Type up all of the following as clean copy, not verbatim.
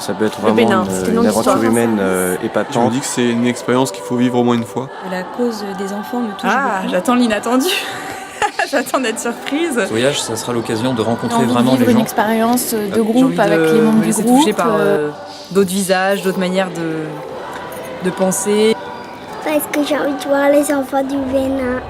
ça peut être Le vraiment Bénin, c'était une aventure humaine Je me épatante. dis que c'est une expérience qu'il faut vivre au moins une fois. La cause des enfants me touche beaucoup. J'attends l'inattendu. J'attends d'être surprise. Ce voyage, ça sera l'occasion de rencontrer J'ai envie vraiment de vivre les une gens. expérience de J'ai groupe envie avec de les membres me du laisser groupe. toucher par d'autres visages, d'autres manières de penser. Parce que j'ai envie de voir les enfants du Bénin.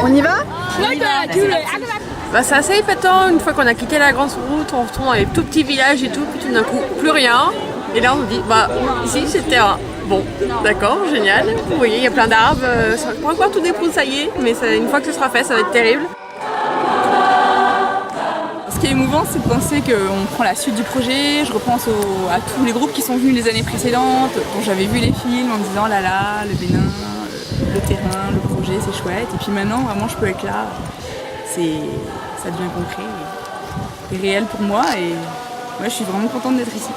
On y va? C'est assez épatant. Une fois qu'on a quitté la grande route, on retourne dans les tout petits villages et tout, puis tout d'un coup, plus rien. Et là, on se dit, ici, c'est le terrain. Bon, d'accord, génial. Vous voyez, il y a plein d'arbres. Ça va pas encore tout débroussailler, mais une fois que ce sera fait, ça va être terrible. Ce qui est émouvant, c'est de penser qu'on prend la suite du projet. Je repense à tous les groupes qui sont venus les années précédentes, dont j'avais vu les films en me disant là là, le Bénin, le terrain, le projet, c'est chouette. Et puis maintenant, vraiment, je peux être là. Ça devient concret et réel pour moi. Et je suis vraiment contente d'être ici.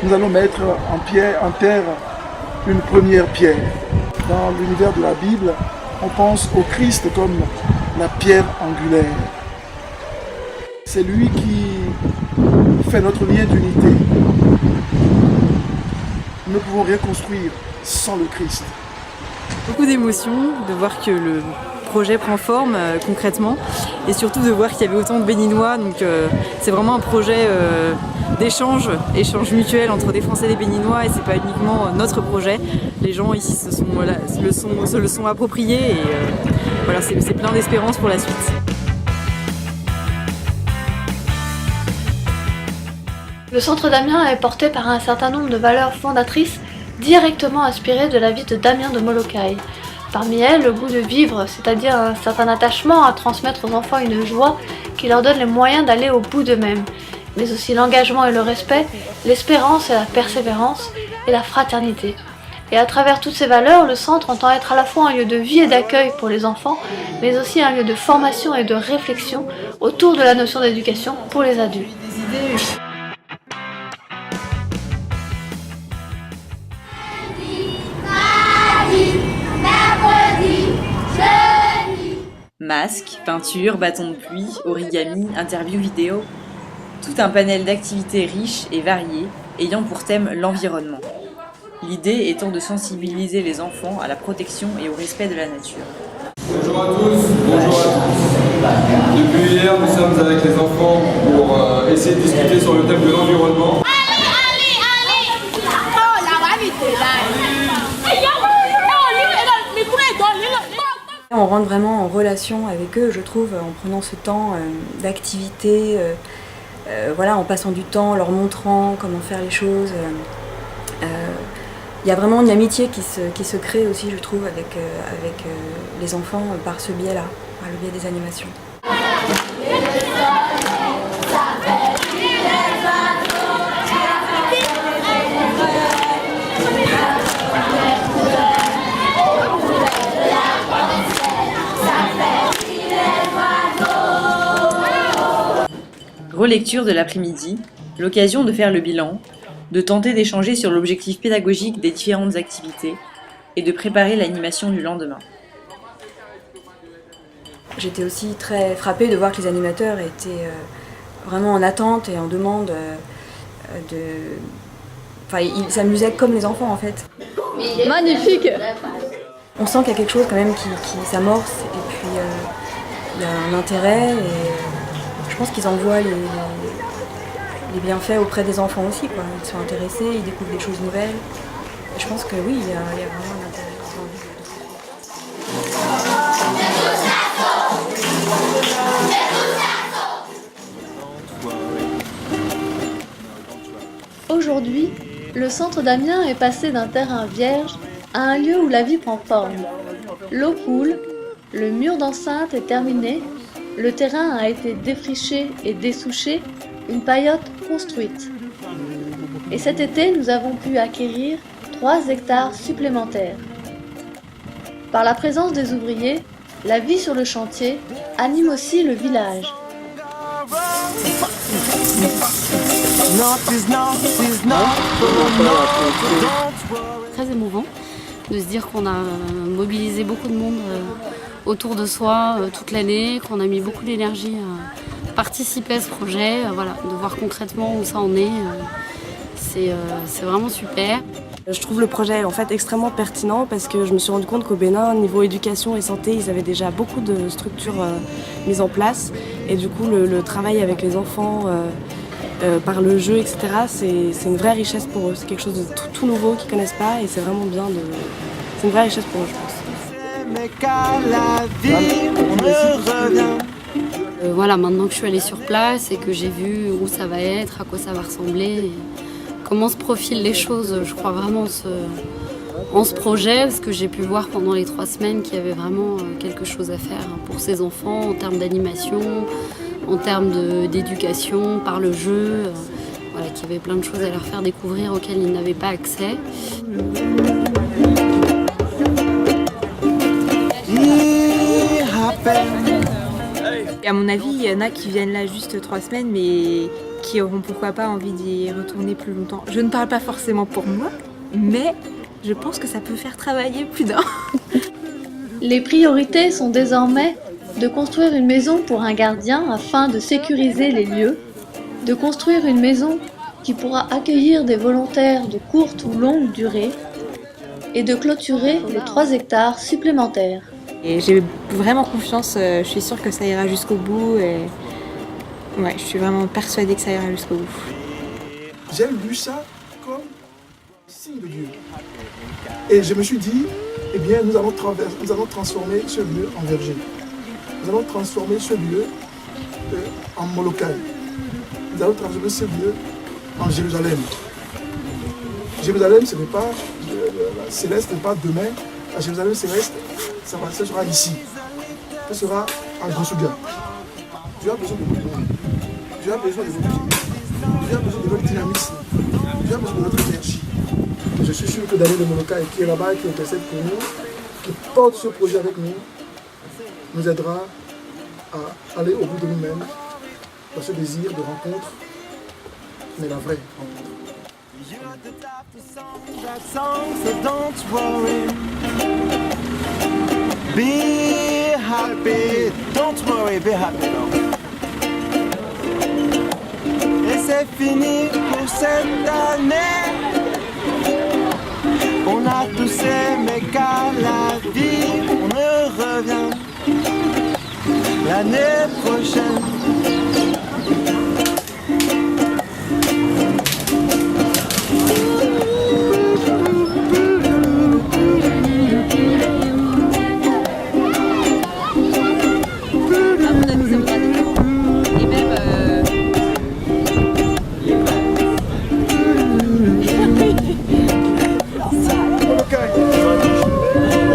Nous allons mettre en terre une première pierre. Dans l'univers de la Bible, on pense au Christ comme la pierre angulaire. C'est lui qui fait notre lien d'unité. Nous ne pouvons rien construire sans le Christ. Beaucoup d'émotions de voir que le projet prend forme concrètement et surtout de voir qu'il y avait autant de Béninois. Donc c'est vraiment un projet d'échange, échange mutuel entre des Français et des Béninois et c'est pas uniquement notre projet. Les gens ici se le sont appropriés et c'est plein d'espérance pour la suite. Le Centre Damien est porté par un certain nombre de valeurs fondatrices directement inspirées de la vie de Damien de Molokai. Parmi elles, le goût de vivre, c'est-à-dire un certain attachement à transmettre aux enfants une joie qui leur donne les moyens d'aller au bout d'eux-mêmes, mais aussi l'engagement et le respect, l'espérance et la persévérance et la fraternité. Et à travers toutes ces valeurs, le centre entend être à la fois un lieu de vie et d'accueil pour les enfants, mais aussi un lieu de formation et de réflexion autour de la notion d'éducation pour les adultes. Masques, peinture, bâtons de pluie, origami, interview vidéo, tout un panel d'activités riches et variées ayant pour thème l'environnement. L'idée étant de sensibiliser les enfants à la protection et au respect de la nature. Bonjour à tous, bonjour à tous. Depuis hier, nous sommes avec les enfants pour essayer de discuter sur le thème de l'environnement. On rentre vraiment en relation avec eux, je trouve, en prenant ce temps d'activité, en passant du temps, leur montrant comment faire les choses. Il y a vraiment une amitié qui se crée aussi, je trouve, avec les enfants par ce biais-là, par le biais des animations. Relecture de l'après-midi, l'occasion de faire le bilan, de tenter d'échanger sur l'objectif pédagogique des différentes activités et de préparer l'animation du lendemain. J'étais aussi très frappée de voir que les animateurs étaient vraiment en attente et en demande ils s'amusaient comme les enfants en fait. Magnifique! On sent qu'il y a quelque chose quand même qui s'amorce et puis il y a un intérêt et je pense qu'ils en voient les bienfaits auprès des enfants aussi, quoi. Ils sont intéressés, ils découvrent des choses nouvelles. Et je pense que oui, il y a vraiment un intérêt. Aujourd'hui, le centre d'Amiens est passé d'un terrain vierge à un lieu où la vie prend forme. L'eau coule, le mur d'enceinte est terminé, le terrain a été défriché et dessouché, une paillote construite. Et cet été, nous avons pu acquérir 3 hectares supplémentaires. Par la présence des ouvriers, la vie sur le chantier anime aussi le village. Très émouvant de se dire qu'on a mobilisé beaucoup de monde autour de soi toute l'année, qu'on a mis beaucoup d'énergie à participer à ce projet, voilà, de voir concrètement où ça en est, c'est vraiment super. Je trouve le projet en fait extrêmement pertinent parce que je me suis rendu compte qu'au Bénin, niveau éducation et santé, ils avaient déjà beaucoup de structures mises en place. Et du coup, le travail avec les enfants par le jeu, etc., c'est une vraie richesse pour eux. C'est quelque chose de tout nouveau qu'ils ne connaissent pas et c'est vraiment bien de... C'est une vraie richesse pour eux, je pense. Voilà, maintenant que je suis allée sur place et que j'ai vu où ça va être, à quoi ça va ressembler, et comment se profilent les choses, je crois vraiment en ce projet, parce que j'ai pu voir pendant les 3 semaines qu'il y avait vraiment quelque chose à faire pour ces enfants en termes d'animation, en termes d'éducation, par le jeu, voilà, qu'il y avait plein de choses à leur faire découvrir auxquelles ils n'avaient pas accès. Et à mon avis, il y en a qui viennent là juste 3 semaines, mais qui auront pourquoi pas envie d'y retourner plus longtemps. Je ne parle pas forcément pour moi, mais je pense que ça peut faire travailler plus d'un. Les priorités sont désormais de construire une maison pour un gardien afin de sécuriser les lieux, de construire une maison qui pourra accueillir des volontaires de courte ou longue durée et de clôturer les 3 hectares supplémentaires. Et j'ai vraiment confiance, je suis sûre que ça ira jusqu'au bout. Et ouais, je suis vraiment persuadée que ça ira jusqu'au bout. J'ai lu ça comme signe de Dieu. Et je me suis dit, eh bien, nous allons transformer ce lieu en verger. Nous allons transformer ce lieu en Molokai. Nous allons transformer ce lieu en Jérusalem. Jérusalem, ce n'est pas céleste, ce n'est pas demain. La Jérusalem céleste, ça sera ici. Ça sera en Grand-Souga. Tu as besoin de vous. Tu as besoin de votre vie. Tu as besoin de votre dynamisme. Tu as besoin de votre énergie. Je suis sûr que Daniel de Molokai, qui est là-bas, qui intercède pour nous, qui porte ce projet avec nous, nous aidera à aller au bout de nous-mêmes dans ce désir de rencontre, mais la vraie rencontre. Be happy, don't worry, be happy. Et c'est fini pour cette année. On a tous aimé qu'à la vie, on revient l'année prochaine.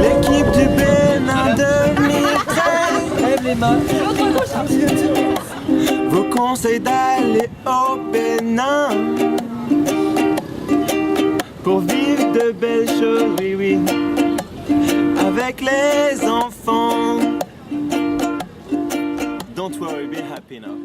L'équipe du Bénin 2013 vous conseille d'aller au Bénin pour vivre de belles choses, oui, oui, avec les enfants. Don't worry, be happy now.